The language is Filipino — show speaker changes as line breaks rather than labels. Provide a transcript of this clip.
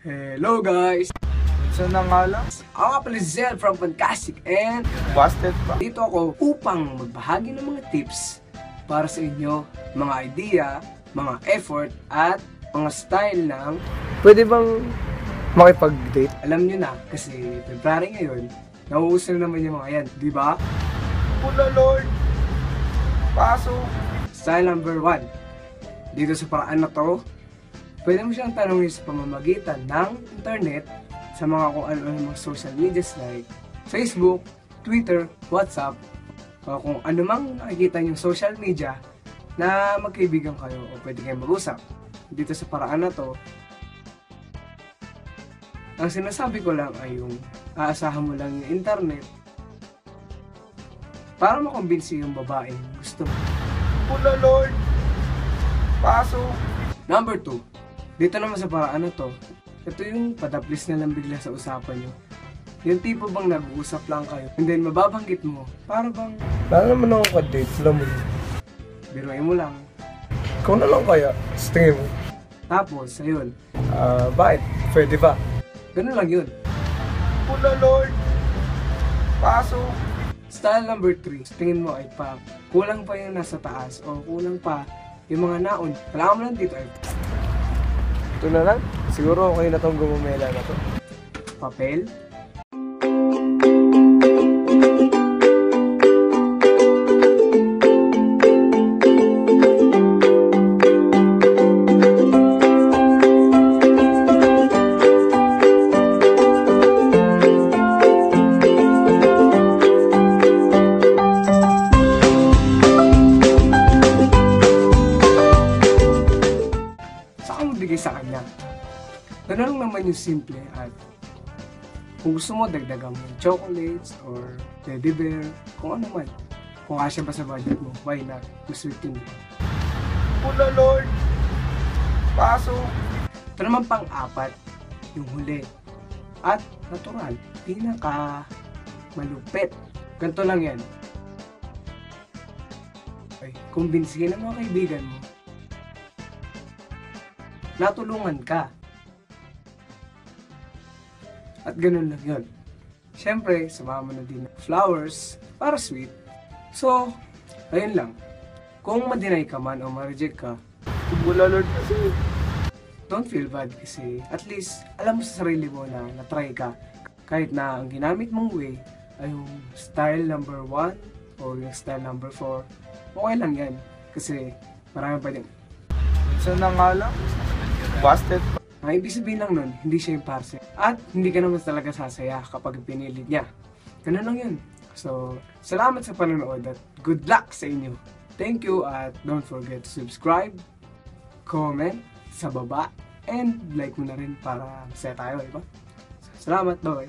Hello guys!
So na nga lang,
Ako nga pala si Zel from Fantastic and
busted pa.
dito ako upang magbahagi ng mga tips para sa inyo, mga idea, mga effort at mga style ng
Pwede bang makipag-date?
alam nyo na kasi February ngayon, nauuso na naman yung mga yan, di ba?
Pula Lord, pasok.
Style number 1. Dito sa paraan na to, pwede mo siyang tanongin sa pamamagitan ng internet sa mga kung ano-ano mga social medias like Facebook, Twitter, WhatsApp, o kung ano mang nakikita yung social media na magkaibigan kayo o pwede kayong mag-usap. Dito sa paraan na to, ang sinasabi ko lang ay yung aasahan mo lang yung internet para makumbinsi yung babaeng gusto mo.
Pula Lord, pasok.
Number 2. Dito naman sa paraan na to, ito yung padaplis na lang bigla sa usapan nyo. Yung tipo bang nag-uusap lang kayo, and then mababanggit mo, para bang
Wala naman ako ka-date, alam mo yun.
biruin mo lang.
Ikaw na lang kaya, sa tingin mo.
Tapos, ayun,
Bakit? Pwede ba?
ganun lang yun.
Pula Lord, pasok.
Style number 3, sa tingin mo ay kulang pa yung nasa taas o kulang pa yung mga naon. Kailangan mo lang dito ay
Ito na lang, siguro okay na tong gumumela na to.
papel, saka mo bigay sa kanya. Ganun lang naman yung simple at kung gusto mo, dagdagan mo yung chocolates or teddy bear, kung ano man. Kung kasya ba sa budget mo, why not? Mas sweet yun.
Pula Lord, pasok.
Ito naman pang-apat, yung huli. At natural, pinaka malupit. Ganito lang yan. Okay, kumbinsihin ang mga kaibigan mo. Natulungan ka. At ganun lang yun. Siyempre, samahan mo na din ng flowers para sweet. So, ayun lang. Kung ma-deny ka man o ma-reject ka,
Pula Lord kasi.
don't feel bad kasi at least alam mo sa sarili mo na na-try ka. Kahit na ang ginamit mong way ay yung style number 1 o yung style number 4, okay lang yan. Kasi marami pa din.
So na nga lang, busted pa.
Ang ibig sabihin lang nun, hindi siya yung parcel. At hindi ka naman talaga sasaya kapag pinilit niya. Ganun lang yun. So, salamat sa panonood at good luck sa inyo. Thank you at don't forget to subscribe, comment sa baba, and like mo na rin para masaya tayo, diba? Salamat, bye!